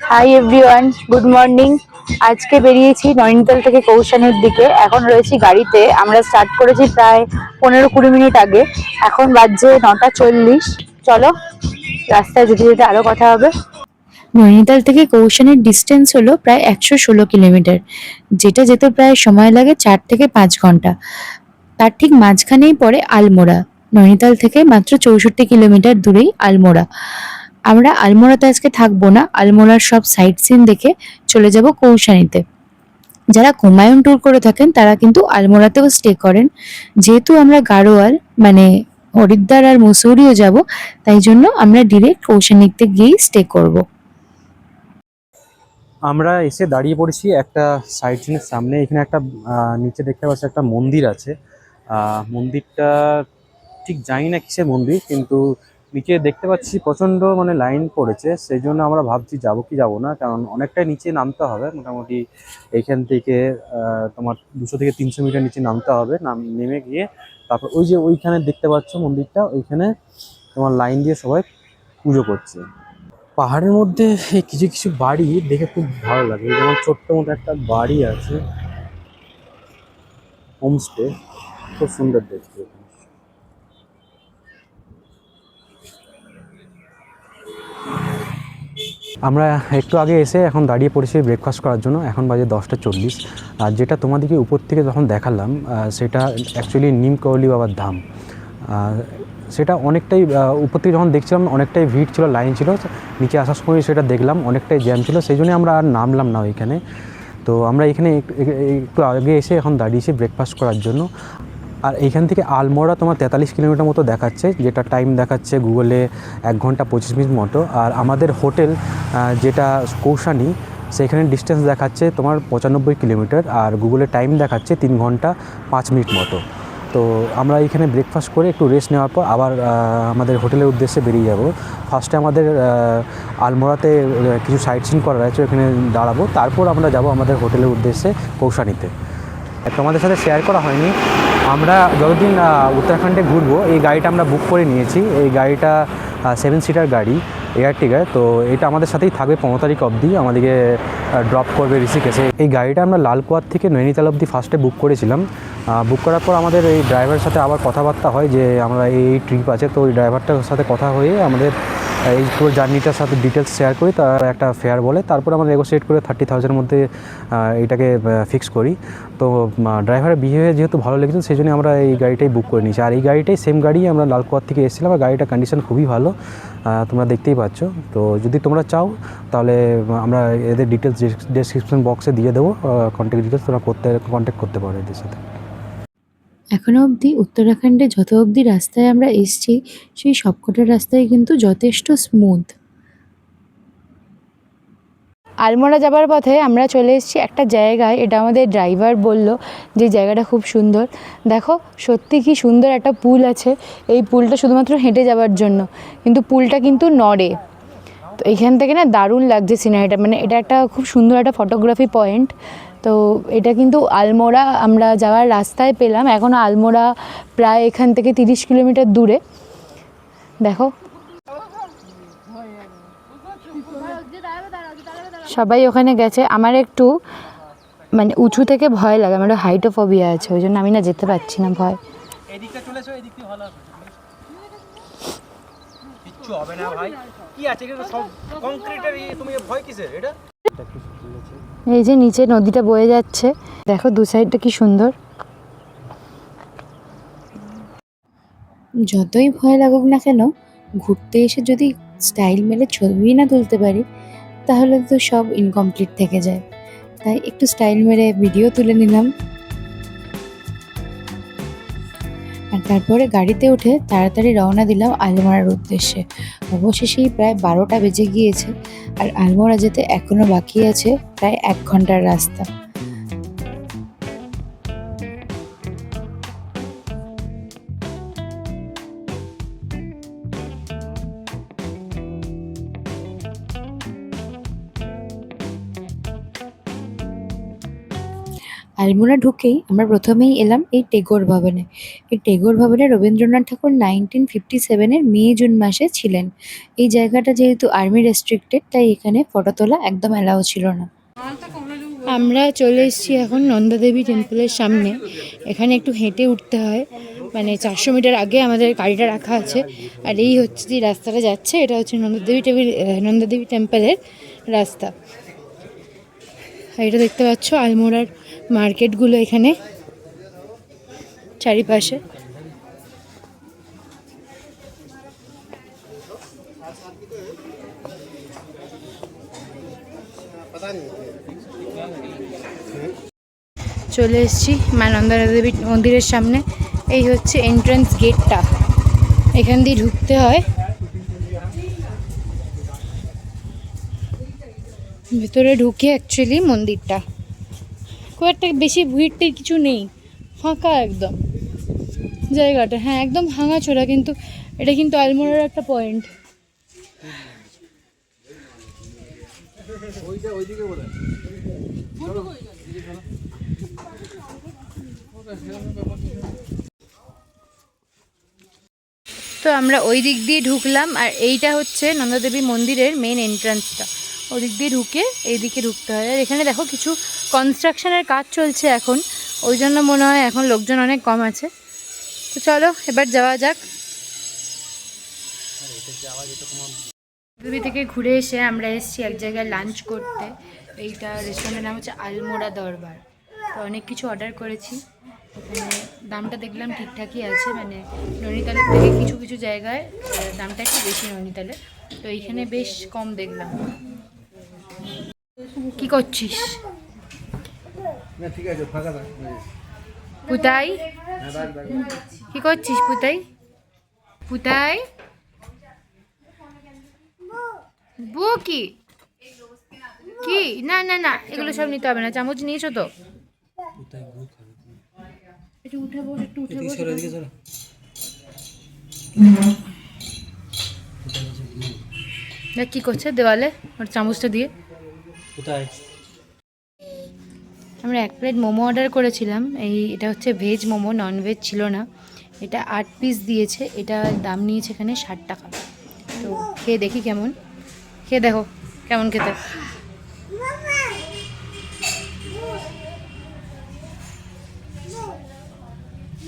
Hi everyone, good morning. আজকে বেরিয়েছি নৈনিতাল থেকে কৌশানের দিকে। এখন রয়েছি গাড়িতে। আমরা স্টার্ট করেছি প্রায় 15-20 মিনিট আগে। এখন বাজছে 9:40। চলো, রাস্তায় যেতে যেতে আরো কথা হবে। নৈনিতাল থেকে কৌশানের ডিস্টেন্স হলো প্রায় 116 কিলোমিটার, যেটা যেতে প্রায় সময় লাগে 4 থেকে 5 ঘন্টা। তার ঠিক মাঝখানেই পড়ে আলমোড়া। নৈনিতাল থেকে মাত্র 64 কিলোমিটার দূরেই আলমোড়া। আমরা আলমোড়াতে আজকে থাকবো না, আলমোড়ার সব সাইট সিন দেখে চলে যাব কৌশানীতে। যারা কুমায়ুন ট্যুর করে থাকেন তারা কিন্তু আলমোড়াতেও স্টে করেন। যেহেতু আমরা গাড়োয়াল মানে হরিদ্বার আর মুসৌরিও যাব, তাই জন্য আমরা ডিরেক্ট কৌশানীতে গিয়েই স্টে করব। আমরা এসে দাঁড়িয়ে পড়েছি একটা সাইট সিনের সামনে। এখানে একটা নিচে দেখতে পাচ্ছি একটা মন্দির আছে। মন্দিরটা ঠিক জানি না কিসের মন্দির, কিন্তু নিচে দেখতে পাচ্ছি প্রচণ্ড মানে লাইন পড়েছে। সেই জন্য আমরা ভাবছি যাবো কি যাবো না, কারণ অনেকটাই নিচে নামতে হবে। মোটামুটি এইখান থেকে তোমার 200 থেকে 300 মিটার নিচে নামতে হবে। নেমে গিয়ে তারপর ওই যে ওইখানে দেখতে পাচ্ছ মন্দিরটা, ওইখানে তোমার লাইন দিয়ে সবাই পুজো করছে। পাহাড়ের মধ্যে এই কিছু কিছু বাড়ি দেখে খুব ভালো লাগে। যেমন ছোট্ট মতো একটা বাড়ি আছে, হোমস্টে, খুব সুন্দর দেখতে। আমরা একটু আগে এসে এখন দাঁড়িয়ে পড়েছি ব্রেকফাস্ট করার জন্য। এখন বাজে 10:40। আর যেটা তোমাদেরকে উপর থেকে যখন দেখালাম সেটা অ্যাকচুয়ালি নিম করলি বাবার ধাম। সেটা অনেকটাই উপর থেকে যখন দেখছিলাম অনেকটাই ভিড় ছিল, লাইন ছিল। নিচে আসার সময় সেটা দেখলাম অনেকটাই জ্যাম ছিল, সেই জন্যই আমরা আর নামলাম না ওইখানে। তো আমরা এখানে একটু আগে এসে এখন দাঁড়িয়েছি ব্রেকফাস্ট করার জন্য। আর এইখান থেকে আলমোড়া তোমার 43 কিলোমিটার মতো দেখাচ্ছে, যেটা টাইম দেখাচ্ছে গুগলে 1 ঘন্টা 25 মিনিট মতো। আর আমাদের হোটেল যেটা কৌশানী, সেইখানে ডিস্টেন্স দেখাচ্ছে তোমার 95 কিলোমিটার, আর গুগলে টাইম দেখাচ্ছে 3 ঘন্টা 5 মিনিট মতো। তো আমরা এখানে ব্রেকফাস্ট করে একটু রেস্ট নেওয়ার পর আবার আমাদের হোটেলের উদ্দেশ্যে বেরিয়ে যাব। ফার্স্টে আমাদের আলমোড়াতে কিছু সাইট সিন করার আছে, ওখানে দাঁড়াবো। তারপর আমরা যাব আমাদের হোটেলের উদ্দেশ্যে কৌশানীতে। তোমাদের সাথে শেয়ার করা হয়নি, আমরা যতদিন উত্তরাখণ্ডে ঘুরবো এই গাড়িটা আমরা বুক করে নিয়েছি। এই গাড়িটা 7 সিটার গাড়ি, এয়ারটিগার। তো এটা আমাদের সাথেই থাকবে 15 তারিখ অবধি, আমাদেরকে ড্রপ করবে ঋষিকেশে। এই গাড়িটা আমরা লালকুয়ার থেকে নৈনিতাল অবধি ফার্স্টে বুক করেছিলাম। বুক করার পর আমাদের এই ড্রাইভারের সাথে আবার কথাবার্তা হয় যে আমরা এই ট্রিপ আছে। তো ওই ড্রাইভারটার সাথে কথা হয়ে আমাদের এই পুরো জার্নিটার সাথে ডিটেলস শেয়ার করি, তার একটা ফেয়ার বলে। তারপর আমরা নেগোসিয়েট করে 30,000-এর মধ্যে এটাকে ফিক্স করি। তো ড্রাইভারের বিহেভিয়ার যেহেতু ভালো লেগেছে, সেই জন্য আমরা এই গাড়িটাই বুক করে নিয়েছি। আর এই গাড়িটাই সেম গাড়ি আমরা লালকুয়ার থেকে এসেছিলাম, আর গাড়িটার কন্ডিশন খুবই ভালো, তোমরা দেখতেই পাচ্ছ। তো যদি তোমরা চাও তাহলে আমরা এদের ডিটেলস ডেসক্রিপশন বক্সে দিয়ে দেবো, কন্ট্যাক্ট ডিটেলস তোমরা কন্ট্যাক্ট করতে পারো এদের সাথে। এখনো অবধি উত্তরাখণ্ডে যত অবধি রাস্তায় আমরা এসছি, সেই সবকটা রাস্তায় কিন্তু যথেষ্ট স্মুথ। আলমোড়া যাবার পথে আমরা চলে এসেছি একটা জায়গায়। এটা আমাদের ড্রাইভার বলল যে জায়গাটা খুব সুন্দর। দেখো, সত্যি কি সুন্দর একটা পুল আছে। এই পুলটা শুধুমাত্র হেঁটে যাওয়ার জন্য, কিন্তু পুলটা কিন্তু নড়ে। তো এইখান থেকে না দারুণ লাগছে সিনারিটা, মানে এটা একটা খুব সুন্দর একটা ফটোগ্রাফি পয়েন্ট। তো এটা কিন্তু আলমোড়া আমরা যাওয়ার রাস্তায় পেলাম। এখনও আলমোড়া প্রায় এখান থেকে 30 কিলোমিটার দূরে। দেখো, সবাই ওখানে গেছে। আমার একটু মানে উঁচু থেকে ভয় লাগে, আমার হাইটোফোবিয়া আছে, ওই জন্য আমি না যেতে পারছি না, ভয়। এদিকটা চলেছো, এদিক দিয়ে ভালো হবে। কিচ্ছু হবে না ভাই, কি আছে এখানে সব কংক্রিটের। তুমি ভয় কিসের? এটা এই যে নিচে নদীটা বয়ে যাচ্ছে, দেখো দু সাইডটা কি সুন্দর। যতই ভয় লাগুক না কেন, ঘুরতে এসে যদি স্টাইল মেরে ছবি না তুলতে পারি, তাহলে তো সব ইনকমপ্লিট থেকে যায়। তাই একটু স্টাইল মেরে ভিডিও তুলে নিলাম। আর তারপরে গাড়িতে উঠে তাড়াতাড়ি রওনা দিলাম আলমোড়ার উদ্দেশ্যে। অবশেষেই প্রায় 12টা বেজে গিয়েছে, আর আলমোড়া যেতে এখনো বাকি আছে প্রায় 1 ঘন্টার রাস্তা। আলমোড়া ঢুকেই আমরা প্রথমেই এলাম এই টেগোর ভবনে। এই টেগোর ভবনে রবীন্দ্রনাথ ঠাকুর 1957-এর মে জুন মাসে ছিলেন। এই জায়গাটা যেহেতু আর্মি রেস্ট্রিক্টেড, তাই এখানে ফটো তোলা একদম অ্যালাউ ছিল না। আমরা চলে এসেছি এখন নন্দাদেবী টেম্পলের সামনে। এখানে একটু হেঁটে উঠতে হয়, মানে 400 মিটার আগে আমাদের গাড়িটা রাখা আছে। আর এই হচ্ছে যে রাস্তাটা যাচ্ছে, এটা হচ্ছে নন্দাদেবী টেম্পলের রাস্তা। আর এটা দেখতে পাচ্ছ আলমোড়ার মার্কেটগুলো এখানে চারিপাশে। চলে এসেছি মা নন্দা দেবী মন্দিরের সামনে। এই হচ্ছে এন্ট্রান্স গেটটা, এখান দিয়ে ঢুকতে হয়। ভেতরে ঢুকে অ্যাকচুয়ালি মন্দিরটা খুব একটা বেশি ভিড় কিছু নেই, ফাঁকা একদম জায়গাটা। হ্যাঁ, একদম ভাঙাচোরা, কিন্তু এটা কিন্তু আলমোড়ার একটা পয়েন্ট। তো আমরা ওই দিক দিয়ে ঢুকলাম, আর এইটা হচ্ছে নন্দাদেবী মন্দিরের মেন এন্ট্রান্সটা। ওই দিক দিয়ে ঢুকে এইদিকে ঢুকতে হয়। আর এখানে দেখো কিছু কনস্ট্রাকশনের কাজ চলছে এখন, ওই জন্য মনে হয় এখন লোকজন অনেক কম আছে। তো চলো এবার যাওয়া যাক। নন্দাদেবী থেকে ঘুরে এসে আমরা এসেছি এক জায়গায় লাঞ্চ করতে। এইটা রেস্টুরেন্টের নাম হচ্ছে আলমোড়া দরবার। তো অনেক কিছু অর্ডার করেছি। এখানে দামটা দেখলাম ঠিকঠাকই আছে, মানে নৈনিতালের থেকে কিছু কিছু জায়গায় দামটা একটু বেশি নৈনিতালে, তো এইখানে বেশ কম দেখলাম। কি করছিস? পুতাই, কি করছিস পুতাই? পুতাই বু কি কি? না না না, এগুলো সব নিতে হবে না। চামচ নিয়েছো তো? একটু উঠে বস, একটু উঠে বস। দেখ কি করছে দেওয়ালে ওর চামচটা দিয়ে। কোথায়? আমরা 1 প্লেট মোমো অর্ডার করেছিলাম। এটা হচ্ছে ভেজ মোমো, নন ভেজ ছিল না। এটা 8 পিস দিয়েছে। এটা দাম নিয়েছে এখানে 60 টাকা। তো খেয়ে দেখি কেমন, খেয়ে দেখো কেমন খেতে।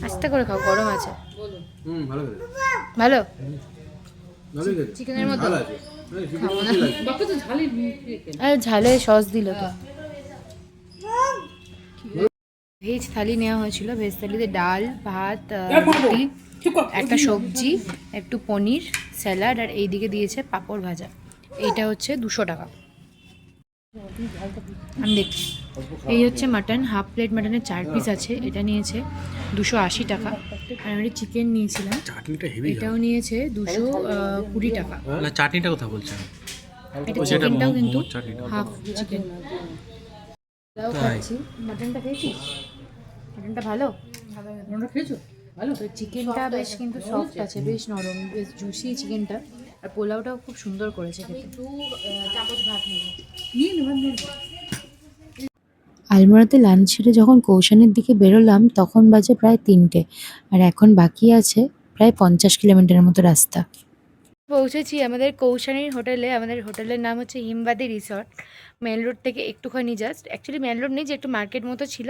আস্তে করে খাও, গরম আছে। ভালো চিকেনের মতো। আর ঝালে সস দিল তো। ভেজ থালি নেওয়া হয়েছিল। ভেজ থালিতে ডাল, ভাত, রুটি, একটা সবজি, একটু পনির, স্যালাড, আর এইদিকে দিয়েছে পাঁপড় ভাজা। এইটা হচ্ছে 200 টাকা। আমি দেখছি। এই হচ্ছে মাটন, হাফ প্লেট মাটনের 4 পিস আছে। এটা নিয়েছে 280 টাকা। আর আমি চিকেন নিয়েছিলাম, এটাও নিয়েছে 220 টাকা। না, চাটনিটা কথা বলছেন? এটা চিকেনটাও কিন্তু হাফ চিকেন। এটাও খাচ্ছি। মাটনটা খেয়েছিস? মাটনটা ভালো? মাটনটা খেয়েছো? ভালো। তো চিকেনটা বেশ কিন্তু সফট আছে, বেশ নরম, বেশ জুসি চিকেনটা। আর পোলাওটাও খুব সুন্দর করেছে খেতে। চামচ ভাত নিয়ে আলমোড়াতে লাঞ্চ সেরে যখন কৌশানের দিকে বেরোলাম, তখন বাজে প্রায় 3টে। আর এখন বাকি আছে প্রায় 50 কিলোমিটারের মতো রাস্তা। পৌঁছেছি আমাদের কৌশানীর হোটেলে। আমাদের হোটেলের নাম হচ্ছে হিমবাদী রিসর্ট। মেন রোড থেকে একটুখানি জাস্ট, অ্যাকচুয়ালি মেন রোড নেই, যে একটু মার্কেট মতো ছিল,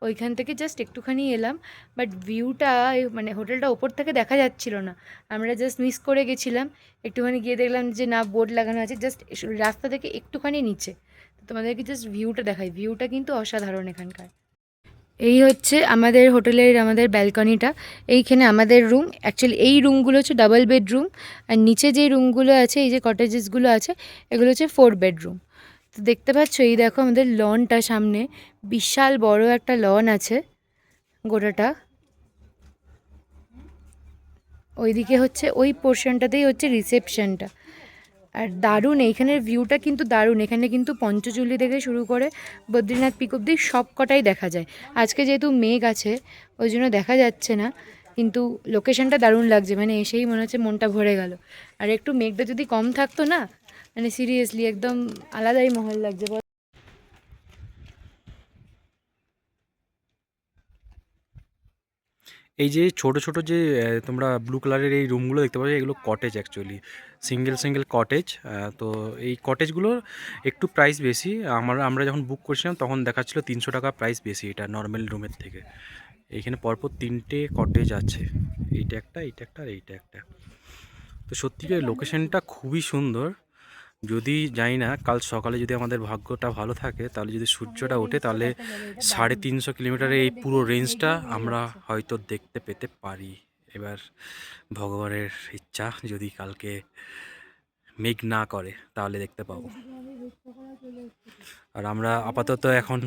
ওইখান থেকে জাস্ট একটুখানি এলাম। বাট ভিউটা, মানে হোটেলটা ওপর থেকে দেখা যাচ্ছিল না। আমরা জাস্ট মিস করে গেছিলাম। একটুখানি গিয়ে দেখলাম যে না, বোর্ড লাগানো আছে জাস্ট রাস্তা থেকে একটুখানি নিচে। তোমাদেরকে জাস্ট ভিউটা দেখাই। ভিউটা কিন্তু অসাধারণ এখানকার। এই হচ্ছে আমাদের হোটেলের আমাদের ব্যালকনিটা। এইখানে আমাদের রুম, অ্যাকচুয়ালি এই রুমগুলো হচ্ছে ডাবল বেডরুম। আর নিচে যে রুমগুলো আছে, এই যে কটেজেসগুলো আছে, এগুলো হচ্ছে 4 বেডরুম। তো দেখতে পাচ্ছ, এই দেখো আমাদের লনটা সামনে, বিশাল বড় একটা লন আছে গোটাটা। ওইদিকে হচ্ছে ওই পোর্শনটাতেই হচ্ছে রিসেপশনটা। আর দারুণ এইখানের ভিউটা কিন্তু দারুণ। এখানে কিন্তু পঞ্চচুল্লি থেকে শুরু করে বদ্রীনাথ পিক অব্দি সব কটাই দেখা যায়। আজকে যেহেতু মেঘ আছে ওই জন্য দেখা যাচ্ছে না, কিন্তু লোকেশনটা দারুণ লাগছে। মানে এসেই মনে হচ্ছে মনটা ভরে গেল। আর একটু মেঘটা যদি কম থাকতো না, মানে সিরিয়াসলি একদম আলাদাই মহল লাগছে। এই যে ছোট ছোট যে তোমরা ব্লু কালারের এই রুমগুলো দেখতে পাচ্ছ, এগুলো cottage actually, single single cottage. তো এই কটেজগুলোর একটু প্রাইস বেশি। আমরা যখন বুক করছিলাম তখন দেখাচ্ছিল 300 টাকা প্রাইস বেশি এটা নর্মাল রুমের থেকে। এইখানে পরপর 3টে কটেজ আছে, এইটা একটা, এইটা একটা আর এইটা একটা। তো সত্যিকার লোকেশনটা খুবই সুন্দর। যদি জানি না কাল সকালে যদি আমাদের ভাগ্যটা ভালো থাকে, তাহলে যদি সূর্যটা ওঠে, তাহলে 350 কিলোমিটারের এই পুরো রেঞ্জটা আমরা হয়তো দেখতে পেতে পারি। এবার ভগবানের ইচ্ছা, যদি কালকে মেঘ না করে তাহলে দেখতে পাবো। আর আমরা আপাতত এখন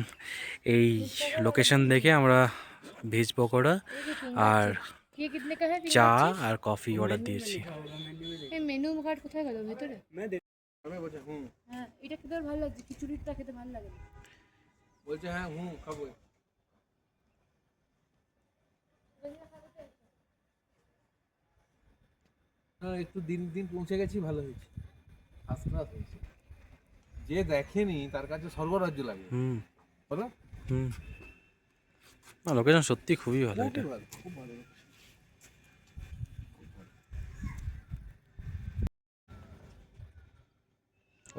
এই লোকেশন দেখে আমরা ভেজ পকোড়া আর চা আর কফি অর্ডার দিয়েছি। মেনু কার্ড কোথায় গেল? ভেতরে? হ্যাঁ, এটা খেতে ভালো লাগছে, খিচুড়িটা খেতে ভালো লাগে। বলছে হ্যাঁ খাবো। একটু দিন দিন পৌঁছে গেছি, ভালো হয়েছে, ফার্স্ট ক্লাস হয়েছে। যে দেখেনি তার কাছে স্বর্গরাজ্য লাগে। বলো। না, লোকেশন সত্যি খুবই ভালো এটা। খুব ভালো।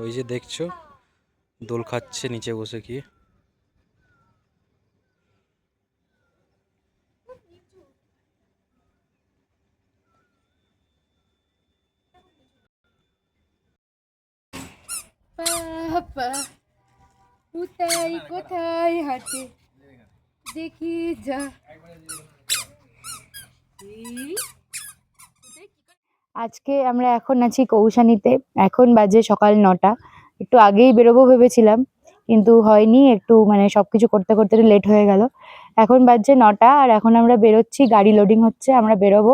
ওই যে দেখছো দোল খাচ্ছে নিচে বসে কি। পাপা কোথায় কোথায় হাঁটে দেখি যা। আজকে আমরা এখন আছি কৌশানীতে। এখন বাজে সকাল 9টা। একটু আগেই বেরোবো ভেবেছিলাম, কিন্তু হয়নি, একটু মানে সবকিছু করতে করতে লেট হয়ে গেল। এখন বাজছে 9টা আর এখন আমরা বেরোচ্ছি, গাড়ি লোডিং হচ্ছে, আমরা বেরোবো।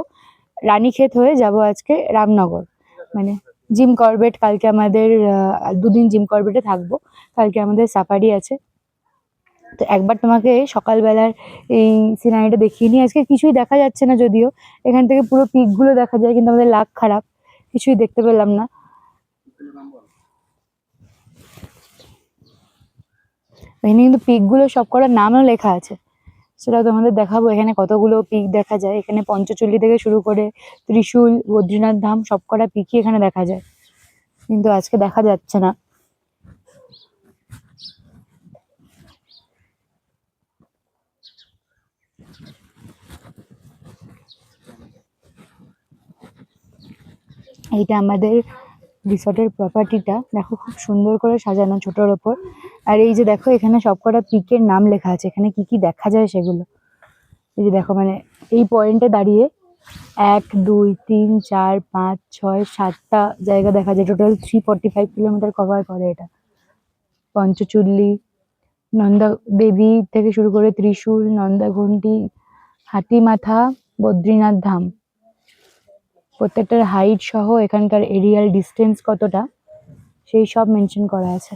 রানীক্ষেত হয়ে যাব আজকে রামনগর, মানে জিম করবেট। কালকে আমাদের 2 দিন জিম করবেটে থাকবো। কালকে আমাদের সাফারি আছে। তো একবার তোমাকে সকালবেলার এই সিনারিটা দেখিয়ে নিই। আজকে কিছুই দেখা যাচ্ছে না, যদিও এখান থেকে পুরো পিক গুলো দেখা যায়, কিন্তু আমাদের লাক খারাপ, কিছুই দেখতে পেলাম না। এখানে কিন্তু পিক গুলো সব কটার নামও লেখা আছে, সেটাও তোমাদের দেখাবো। এখানে কতগুলো পিক দেখা যায়, এখানে পঞ্চচল্লি থেকে শুরু করে ত্রিশূল, বদ্রীনাথ ধাম, সব কটা পিকই এখানে দেখা যায়, কিন্তু আজকে দেখা যাচ্ছে না। এইটা আমাদের রিসর্টের প্রপার্টিটা, দেখো খুব সুন্দর করে সাজানো ছোটোর ওপর। আর এই যে দেখো এখানে সবকটা পিকের নাম লেখা আছে, এখানে কি কি দেখা যায় সেগুলো। এই যে দেখো, মানে এই পয়েন্টে দাঁড়িয়ে 1 2 3 4 5 6 7টা জায়গা দেখা যায়। টোটাল 345 কিলোমিটার কভার করে এটা। পঞ্চচুল্লি, নন্দা দেবী থেকে শুরু করে ত্রিশূল, নন্দাঘন্টি, হাতিমাথা, বদ্রীনাথ ধাম, প্রত্যেকটার হাইট সহ এখানকার এরিয়াল ডিস্টেন্স কতটা সেই সব মেনশন করা আছে।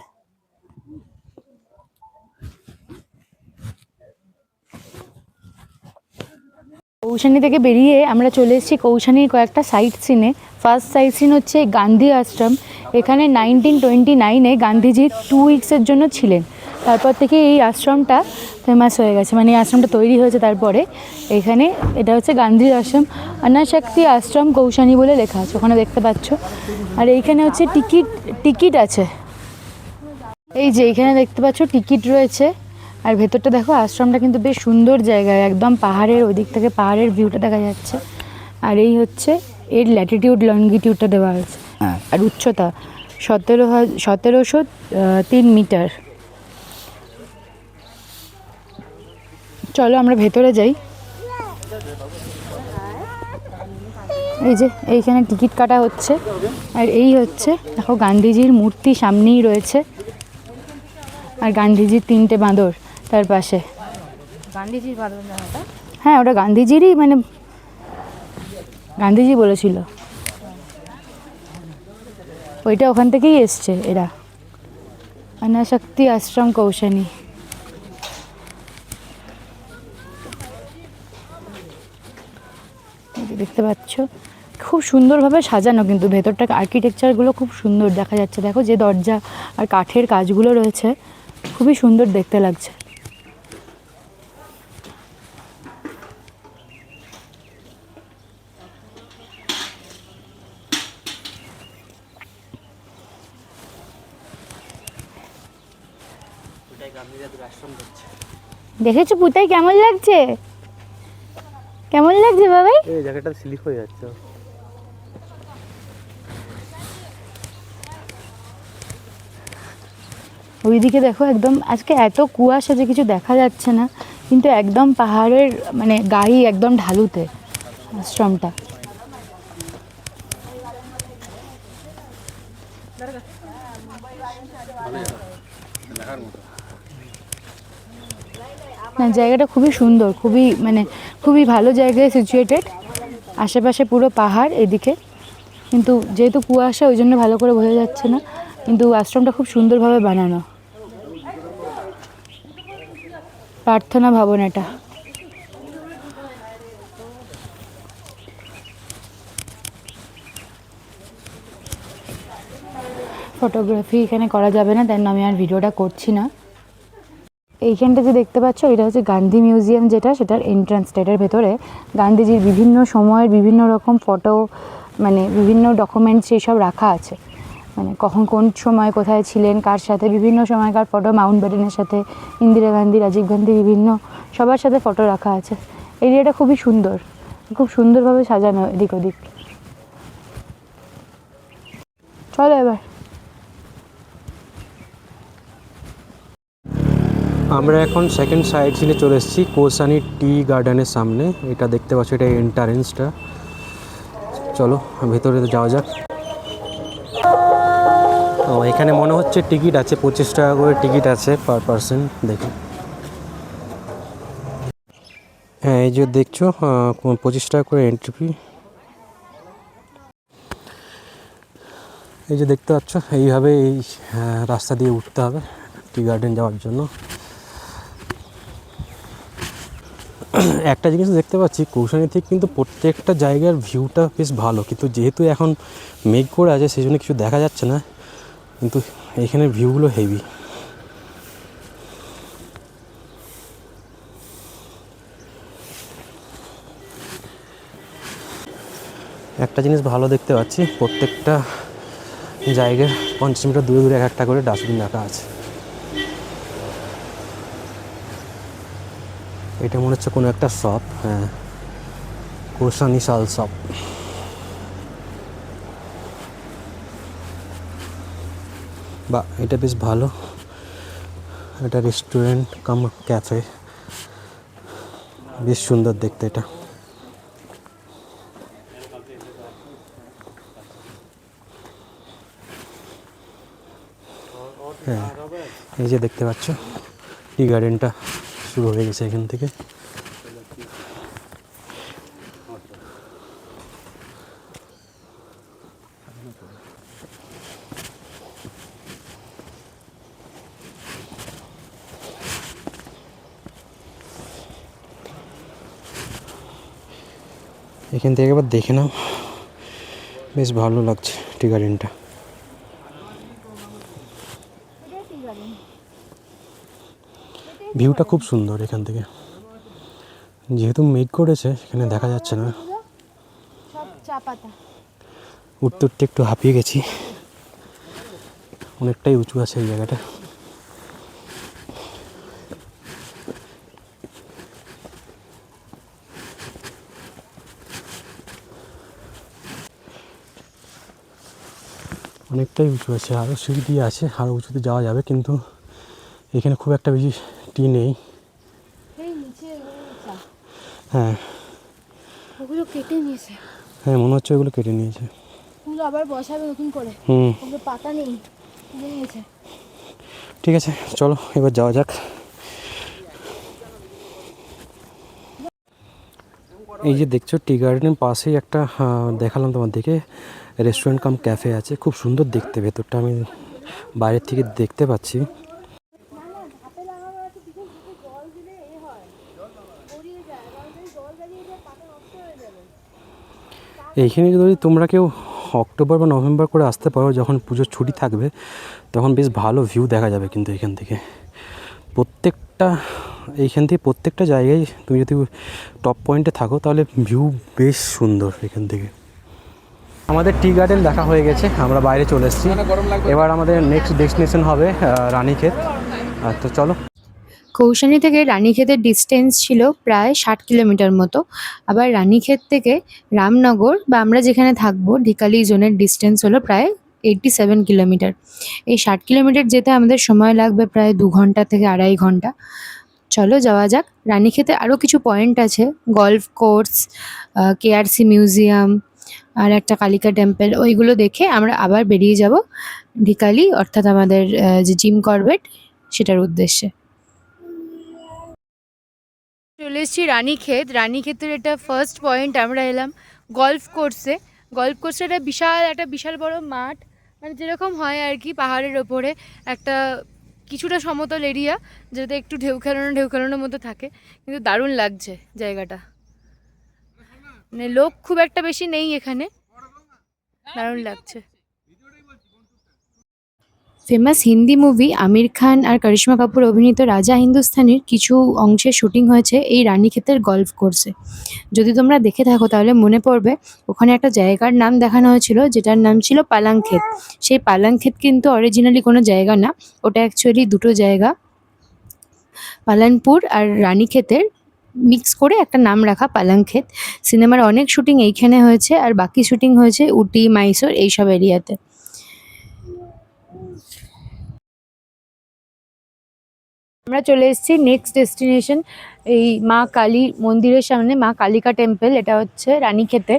কৌশানী থেকে বেরিয়ে আমরা চলে এসেছি কৌশানীর কয়েকটা সাইট সিনে। ফার্স্ট সাইট সিন হচ্ছে গান্ধী আশ্রম। এখানে 1929-এ গান্ধীজি 2 উইকসের জন্য ছিলেন। তারপর থেকে এই আশ্রমটা ফেমাস হয়ে গেছে, মানে এই আশ্রমটা তৈরি হয়েছে তারপরে। এখানে এটা হচ্ছে গান্ধী আশ্রম, অনাশক্তি আশ্রম কৌশানী বলে লেখা আছে, ওখানে দেখতে পাচ্ছ। আর এইখানে হচ্ছে টিকিট আছে, এই যে এইখানে দেখতে পাচ্ছ টিকিট রয়েছে। আর ভেতরটা দেখো, আশ্রমটা কিন্তু বেশ সুন্দর জায়গায়, একদম পাহাড়ের ওই দিক থেকে পাহাড়ের ভিউটা দেখা যাচ্ছে। আর এই হচ্ছে এর ল্যাটিটিউড লঙ্গিটিউডটা দেওয়া হয়েছে। আর উচ্চতা 1703 মিটার। চলো আমরা ভেতরে যাই। এই যে এইখানে টিকিট কাটা হচ্ছে। আর এই হচ্ছে দেখো গান্ধীজির মূর্তি সামনেই রয়েছে, আর গান্ধীজির 3টে বাঁদর তার পাশে। গান্ধীজির বাঁদর না ওটা? হ্যাঁ, ওটা গান্ধীজিরই, মানে গান্ধীজি বলেছিল ওইটা, ওখান থেকেই এসছে এরা। অনাশক্তি আশ্রম কৌশানী। দেখতে পাচ্ছ খুব সুন্দরভাবে সাজানো, কিন্তু ভেতরটা আর্কিটেকচারগুলো খুব সুন্দর দেখা যাচ্ছে। দেখো যে দরজা আর কাঠের কাজগুলো রয়েছে, খুবই সুন্দর দেখতে লাগছে। দেখেছো পুতাই কেমন লাগছে? কেমন লাগছে বাবাই? এই জায়গাটা স্লিপ হয়ে যাচ্ছে। ওইদিকে দেখো একদম আজকে এত কুয়াশা যে কিছু দেখা যাচ্ছে না, কিন্তু একদম পাহাড়ের মানে গাড়ি একদম ঢালুতে আশ্রমটা। না জায়গাটা খুবই সুন্দর, খুবই মানে খুবই ভালো জায়গায় সিচুয়েটেড, আশেপাশে পুরো পাহাড় এদিকে, কিন্তু যেহেতু কুয়াশা ওই জন্য ভালো করে বোঝা যাচ্ছে না, কিন্তু আশ্রমটা খুব সুন্দরভাবে বানানো। প্রার্থনা ভবন এটা। ফটোগ্রাফি এখানে করা যাবে না, তাই আমি আর ভিডিওটা করছি না। এইখানটা যে দেখতে পাচ্ছ এটা হচ্ছে গান্ধী মিউজিয়াম, যেটা সেটার এন্ট্রান্সটা। এটার ভেতরে গান্ধীজির বিভিন্ন সময়ের বিভিন্ন রকম ফটো, মানে বিভিন্ন ডকুমেন্টস এইসব রাখা আছে, মানে কখন কোন সময় কোথায় ছিলেন, কার সাথে, বিভিন্ন সময়কার ফটো, মাউন্ট ব্যাটেনের সাথে, ইন্দিরা গান্ধী, রাজীব গান্ধী, বিভিন্ন সবার সাথে ফটো রাখা আছে। এরিয়াটা খুবই সুন্দর, খুব সুন্দরভাবে সাজানো এদিক ওদিক। চলো এবার আমরা এখন সেকেন্ড সাইড সিনে চলে এসেছি, কৌসানি টি গার্ডেনের সামনে। এটা দেখতে পাচ্ছ, এটা এন্ট্রান্সটা। চলো ভেতরে যাওয়া যাক। ও এখানে মনে হচ্ছে টিকিট আছে, 25 টাকা করে টিকিট আছে পার পারসন। দেখি, হ্যাঁ এই যে দেখছো 25 টাকা করে এন্ট্রি ফি। এই যে দেখতে পাচ্ছ, এইভাবে এই রাস্তা দিয়ে উঠতে হবে টি গার্ডেন যাওয়ার জন্য। একটা জিনিস দেখতে পাচ্ছি, কৌশানি থেকে কিন্তু প্রত্যেকটা জায়গার ভিউটা বেশ ভালো, কিন্তু যেহেতু এখন মেঘ করে আছে সেই জন্য কিছু দেখা যাচ্ছে না, কিন্তু এখানে ভিউগুলো হেভি। একটা জিনিস ভালো দেখতে পাচ্ছি, প্রত্যেকটা জায়গার 50 মিটার দূরে দূরে একটা করে ডাস্টবিন রাখা আছে। এটা মনে হচ্ছে কোনো একটা শপ, হ্যাঁ কৌশানি শাল শপ। বা এটা বেশ ভালো, এটা রেস্টুরেন্ট কাম ক্যাফে, বেশ সুন্দর দেখতে এটা। হ্যাঁ এই যে দেখতে পাচ্ছ টি গার্ডেনটা শুরু হয়ে গেছে এখান থেকে। এখান থেকে একবার দেখে নাও, বেশ ভালো লাগছে টি গার্ডেনটা। ভিউটা খুব সুন্দর এখান থেকে, যেহেতু মেঘ করেছে সেখানে দেখা যাচ্ছে না। উঠতে উঠতে একটু হাঁপিয়ে গেছি, অনেকটাই উঁচু আছে এই জায়গাটা। অনেকটাই উঁচু আছে, আরও সিঁড়ি দিয়ে আছে, আরও উঁচুতে যাওয়া যাবে, কিন্তু এখানে খুব একটা বেশি টি নেই। হ্যাঁ ওগুলো কেটে নিয়েছে, হ্যাঁ মনে হচ্ছে ওগুলো কেটে নিয়েছে, ওগুলো আবার বসাবে নতুন করে। ওগুলো পাতা নেই, কেটে নিয়েছে। ঠিক আছে চলো এবার যাওয়া যাক। এই যে দেখছো টি গার্ডেনের পাশেই একটা দেখালাম তোমাদেরকে, রেস্টুরেন্ট কাম ক্যাফে আছে, খুব সুন্দর দেখতে। ভেতরটা আমি বাইরের থেকে দেখতে পাচ্ছি। এইখানে যদি তোমরা কেউ অক্টোবর বা নভেম্বর করে আসতে পারো, যখন পুজোর ছুটি থাকবে, তখন বেশ ভালো ভিউ দেখা যাবে। কিন্তু এখান থেকে প্রত্যেকটা জায়গায় তুমি যদি টপ পয়েন্টে থাকো তাহলে ভিউ বেশ সুন্দর এখান থেকে। আমাদের টি গার্ডেন দেখা হয়ে গেছে, আমরা বাইরে চলে এসেছি। এবার আমাদের নেক্সট ডেস্টিনেশন হবে রানীক্ষেত। তো চলো। কৌশানী থেকে রানীক্ষেতের ডিস্টেন্স ছিল প্রায় 60 কিলোমিটার মতো। আবার রানীক্ষেত থেকে রামনগর বা আমরা যেখানে থাকবো ঢিকালি জোনের ডিস্টেন্স হলো প্রায় 87 কিলোমিটার। এই 60 কিলোমিটার যেতে আমাদের সময় লাগবে প্রায় 2 ঘন্টা থেকে 2.5 ঘন্টা। চলো যাওয়া যাক। রানীক্ষেতে আরও কিছু পয়েন্ট আছে, গলফ কোর্স, কেআরসি মিউজিয়াম আর একটা কালিকা টেম্পল, ওইগুলো দেখে আমরা আবার বেরিয়ে যাব ঢিকালি অর্থাৎ আমাদের যে জিম করবেট সেটার উদ্দেশ্যে। চলে এসেছি রানীক্ষেত। রানীক্ষেতের এটা ফার্স্ট পয়েন্ট। আমরা এলাম গলফ কোর্সে। গলফ কোর্সে একটা বিশাল বড় মাঠ, মানে যেরকম হয় আর কি পাহাড়ের ওপরে একটা কিছুটা সমতল এরিয়া, যেটাতে একটু ঢেউ খেলানোর মতো থাকে, কিন্তু দারুণ লাগছে জায়গাটা। মানে লোক খুব একটা বেশি নেই এখানে, দারুণ লাগছে। ফেমাস হিন্দি মুভি আমির খান আর করিশ্মা কাপুর অভিনীত রাজা হিন্দুস্তানির কিছু অংশের শুটিং হয়েছে এই রানীক্ষেতের গলফ কোর্সে। যদি তোমরা দেখে থাকো তাহলে মনে পড়বে ওখানে একটা জায়গার নাম দেখানো হয়েছিল যেটার নাম ছিল পালাংক্ষেত। সেই পালাংক্ষেত কিন্তু অরিজিনালি কোনো জায়গা না, ওটা অ্যাকচুয়ালি দুটো জায়গা, পালানপুর আর রানীক্ষেতের মিক্স করে একটা নাম রাখা পালাংক্ষেত। সিনেমার অনেক শুটিং এইখানে হয়েছে আর বাকি শুটিং হয়েছে উটি, মাইসোর এইসব এরিয়াতে। আমরা চলে এসেছি নেক্সট ডেস্টিনেশন, এই মা কালী মন্দিরের সামনে, মা কালিকা টেম্পল, এটা হচ্ছে রানীক্ষেতে।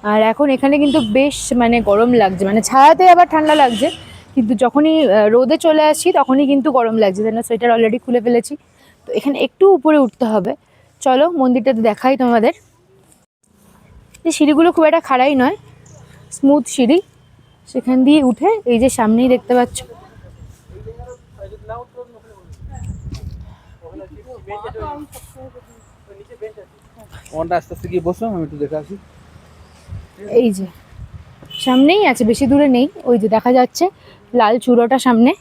আর এখন এখানে কিন্তু বেশ মানে গরম লাগছে, মানে ছায়াতে আবার ঠান্ডা লাগছে, কিন্তু যখনই রোদে চলে আসছি তখনই কিন্তু গরম লাগছে, যেন সোয়েটার অলরেডি খুলে ফেলেছি। তো এখানে একটু উপরে উঠতে হবে। চলো মন্দিরটাতে দেখাই তোমাদের। এই সিঁড়িগুলো খুব একটা খাড়াই নয়, স্মুথ সিঁড়ি, সেখান দিয়ে উঠে এই যে সামনেই দেখতে পাচ্ছ আস্তে আস্তে গিয়ে বসো, আমি একটু দেখে আসি। এই যে সামনেই আছে, বেশি দূরে নেই, ওই যে দেখা যাচ্ছে লাল চূড়োটা সামনে।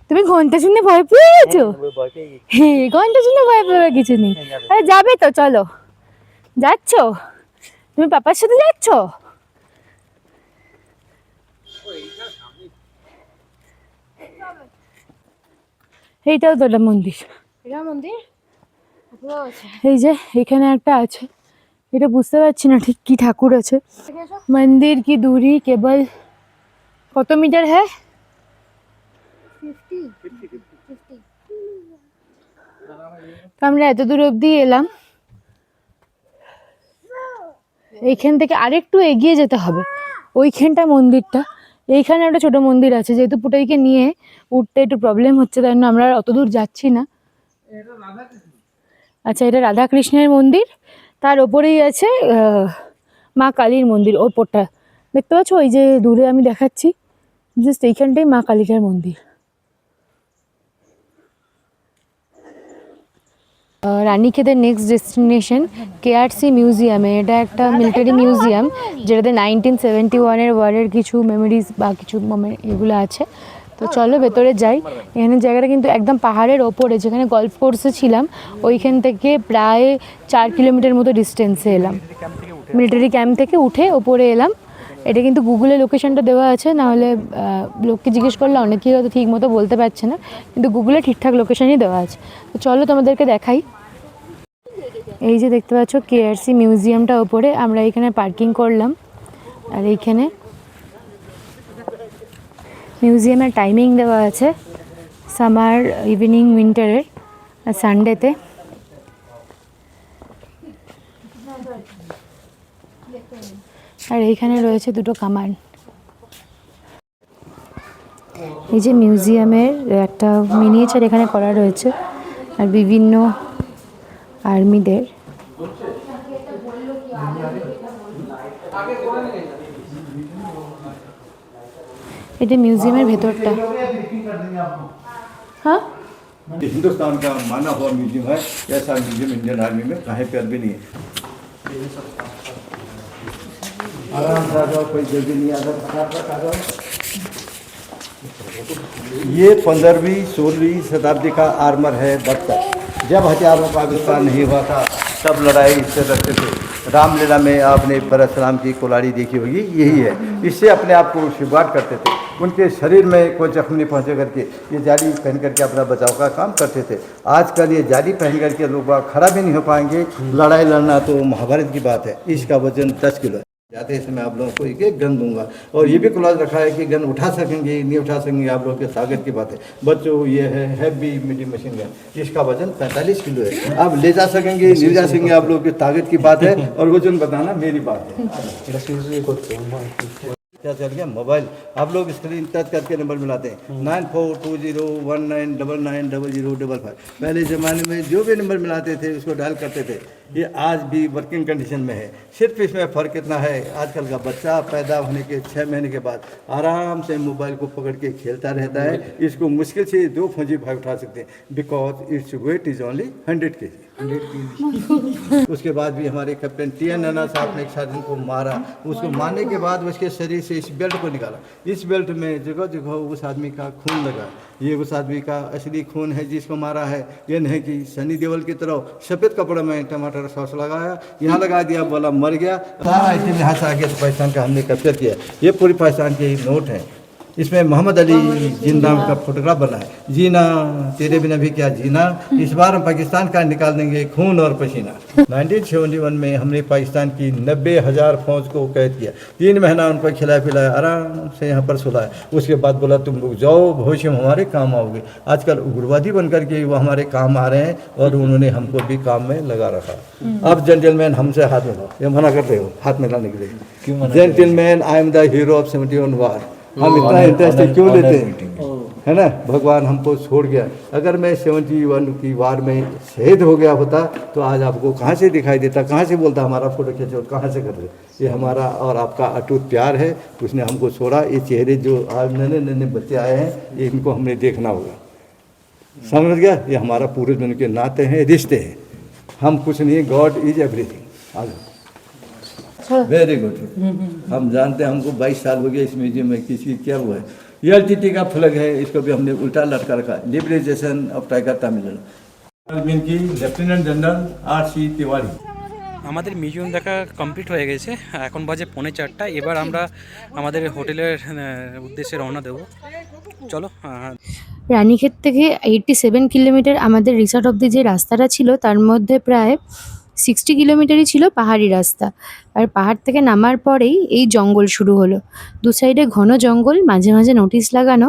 তুমি ঘন্টা শুনে ভয় পেয়ে গেছো? হ্যাঁ, ঘন্টা শুনে ভয় পেয়ে কিছু নেই। আরে যাবে তো, চলো। যাচ্ছ তুমি পাপার সাথে যাচ্ছ? এইটাও তো একটা মন্দির। এই যে এখানে একটা আছে, এটা বুঝতে পারছি না ঠিক কি ঠাকুর আছে। মন্দির কি দূরি কেবল কত মিটার হ্যাঁ? 50। তো আমরা এত দূর অব্দি এলাম, এইখান থেকে আরেকটু এগিয়ে যেতে হবে, ওইখানটা মন্দিরটা। এইখানে একটা ছোট মন্দির আছে, যেহেতু পুটাইকে নিয়ে উঠতে একটু প্রবলেম হচ্ছে তাই জন্য আমরা অত দূর যাচ্ছি না। আচ্ছা, এটা রাধাকৃষ্ণের মন্দির, তার ওপরেই আছে মা কালীর মন্দির। ওপরটা দেখতে পাচ্ছ, ওই যে দূরে আমি দেখাচ্ছি, জাস্ট এইখানটাই মা কালীটার মন্দির। রানীক্ষেতের নেক্সট ডেস্টিনেশন কেআরসি মিউজিয়ামে। এটা একটা মিলিটারি মিউজিয়াম যেটাতে 1971-এর ওয়ারের কিছু মেমোরিজ বা কিছু এগুলো আছে। তো চলো ভেতরে যাই। এখানে জায়গাটা কিন্তু একদম পাহাড়ের ওপরে, যেখানে গলফ কোর্সে ছিলাম ওইখান থেকে প্রায় 4 কিলোমিটার মতো ডিস্টেন্সে এলাম। মিলিটারি ক্যাম্প থেকে উঠে ওপরে এলাম। এটা কিন্তু গুগলে লোকেশনটা দেওয়া আছে, নাহলে লোককে জিজ্ঞেস করলে অনেকেই হয়তো ঠিক মতো বলতে পারছে না, কিন্তু গুগলে ঠিকঠাক লোকেশনই দেওয়া আছে। তো চলো তোমাদেরকে দেখাই। এই যে দেখতে পাচ্ছ কেআরসি মিউজিয়ামটা ওপরে, আমরা এখানে পার্কিং করলাম। আর এইখানে মিউজিয়ামের টাইমিং দেওয়া আছে, সামার, ইভিনিং, উইন্টারের আর সানডেতে। আর এইখানে রয়েছে দুটো কামান। এই যে মিউজিয়ামের একটা মিনিয়েচার এখানে করা রয়েছে, আর বিভিন্ন আর্মিদের। এটা মিউজিয়ামের ভেতরটা। হ্যাঁ, हिंदुस्तान का माना हुआ म्यूजियम है, ऐसा म्यूजियम इंडियन आर्मी में कहीं पर भी नहीं है। आराम से आ जाओ, कोई जल्दी नहीं, आ जाओ। ये 15वीं 16वीं शताब्दी का आर्मर है बख्तर। जब हथियारों का आविष्कार नहीं हुआ था तब लड़ाई इससे लड़ते थे। रामलीला में आपने परशुराम की कुल्हाड़ी देखी होगी, यही है, इससे अपने आप को शुरुआत करते थे। उनके शरीर में कोई जख्म नहीं पहुँचे करके ये जाली पहन करके अपना बचाव का काम करते थे। आजकल ये जाली पहन करके लोग खड़ा भी नहीं हो पाएंगे। लड़ाई लड़ना तो महाभारत की बात है। इसका वजन 10 किलो है। जाते समय आप लोगों को एक एक गन दूंगा और ये भी क्लॉज रखा है कि गन उठा सकेंगे नहीं उठा सकेंगे आप लोगों के ताकत की बात है। बच्चों ये है हैवी मीडियम मशीन गन, इसका वजन 45 किलो है। आप ले जा सकेंगे नहीं जा सकेंगे आप लोगों की ताकत की बात है और वजन बताना मेरी बात है। क्या चल गया मोबाइल, आप लोग स्क्रीन टच करके नंबर मिलाते हैं 942019990055। पहले ज़माने में जो भी नंबर मिलाते थे उसको डायल करते थे। ये आज भी वर्किंग कंडीशन में है। सिर्फ इसमें फ़र्क इतना है, आजकल का बच्चा पैदा होने के 6 महीने के बाद आराम से मोबाइल को पकड़ के खेलता रहता है। इसको मुश्किल से 2 फौजी भाई उठा सकते हैं because its weight is only 100 kg। उसके बाद भी हमारे कैप्टन टी.एन. नन्ना साहब ने एक साथी को मारा। उसको मारने के बाद उसके शरीर से इस बेल्ट को निकाला। इस बेल्ट में जगह जगह उस आदमी का खून लगा। ये उस आदमी का असली खून है जिसको मारा है। ये नहीं कि सनी देओल की तरह सफ़ेद कपड़े में टमाटर सॉस लगाया, यहाँ लगा दिया, बोला मर गया। सारा इसी यहाँ से आगे पाकिस्तान का हमने कैप्चर किया। ये पूरी पाकिस्तान के नोट है। इसमें मोहम्मद अली जिंदा का फोटोग्राफ बना है। जीना तेरे बिना भी क्या जीना, इस बार हम पाकिस्तान का निकाल देंगे खून और पसीना। 1971 में हमने पाकिस्तान की 90,000 फौज को कैद किया। 3 महीना उनको खिलाया पिलाया, आराम से यहाँ पर सुलाया। उसके बाद बोला तुम लोग जाओ, भविष्य में हमारे काम आओगे। आजकल उग्रवादी बन करके वो हमारे काम आ रहे हैं और उन्होंने हमको भी काम में लगा रखा। अब जेंटलमैन हमसे हाथ मिलाओ, ये मना कर रहे हो हाथ मिलाने के लिए। Gentleman I am the hero of 71 वार। हम इतना इंटरेस्ट क्यों लेते हैं, है ना। भगवान हमको छोड़ गया। अगर मैं 71 की वार में शहीद हो गया होता तो आज आपको कहाँ से दिखाई देता, कहाँ से बोलता हमारा फोटो खींचो, कहाँ से कर रहे। ये हमारा और आपका अटूट प्यार है, उसने हमको छोड़ा। ये चेहरे जो आज नन्हे नन्हे बच्चे आए हैं, ये इनको हमने देखना होगा, समझ गया। ये हमारा पूरे दिन के नाते हैं, रिश्ते हैं। हम कुछ नहीं, गॉड इज एवरीथिंग। आगे वेरी गुड। हम जानते हैं, हमको 22 साल हो गया इस म्यूजियम में, किसी क्या हुआ है। ये एलटीटी का फ्लैग है, इसको भी हमने उल्टा लटका रखा। लिबरेशन ऑफ टाइगर तमिलनाडु की लेफ्टिनेंट जनरल R.C. तिवारी। আমাদের মিউজিয়াম দেখা কমপ্লিট হয়ে গেছে। এখন বাজে 3:45। এবার আমরা আমাদের হোটেলের উদ্দেশ্যে রওনা দেব। চলো। রানীক্ষেত থেকে 87 কিলোমিটার আমাদের রিসর্ট অব্দি যে রাস্তাটা ছিল তার মধ্যে প্রায় 60 কিলোমিটারই ছিল পাহাড়ি রাস্তা। আর পাহাড় থেকে নামার পরেই এই জঙ্গল শুরু হলো। দু সাইডে ঘন জঙ্গল, মাঝে মাঝে নোটিশ লাগানো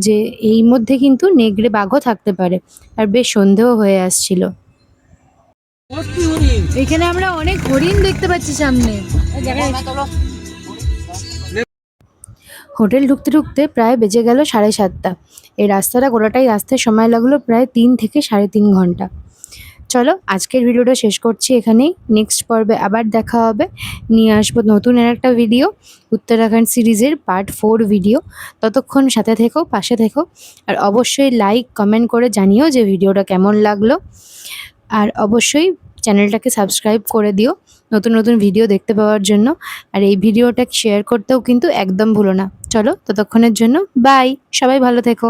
যে এই মধ্যে কিন্তু নেগড়ে বাঘও থাকতে পারে। আর বেশ সন্ধেও হয়ে আসছিল। এখানে আমরা অনেক হরিণ দেখতে পাচ্ছি সামনে। হোটেল ঢুকতে ঢুকতে প্রায় বেজে গেল 7:30। এই রাস্তাটা গোটাটাই আসতে সময় লাগলো প্রায় 3 থেকে 3.5 ঘন্টা। চলো আজকের ভিডিওটা শেষ করছি এখানেই। নেক্সট পর্বে আবার দেখা হবে, নিয়ে আসবো নতুন একটা ভিডিও, উত্তরাখণ্ড সিরিজের পার্ট 4 ভিডিও। ততক্ষণ সাথে থেকো, পাশে থেকো, আর অবশ্যই লাইক কমেন্ট করে জানিও যে ভিডিওটা কেমন লাগলো। আর অবশ্যই চ্যানেলটাকে সাবস্ক্রাইব করে দিও নতুন নতুন ভিডিও দেখতে পাওয়ার জন্য। আর এই ভিডিওটা শেয়ার করতেও কিন্তু একদম ভুলো না। চলো ততক্ষণের জন্য বাই, সবাই ভালো থেকো।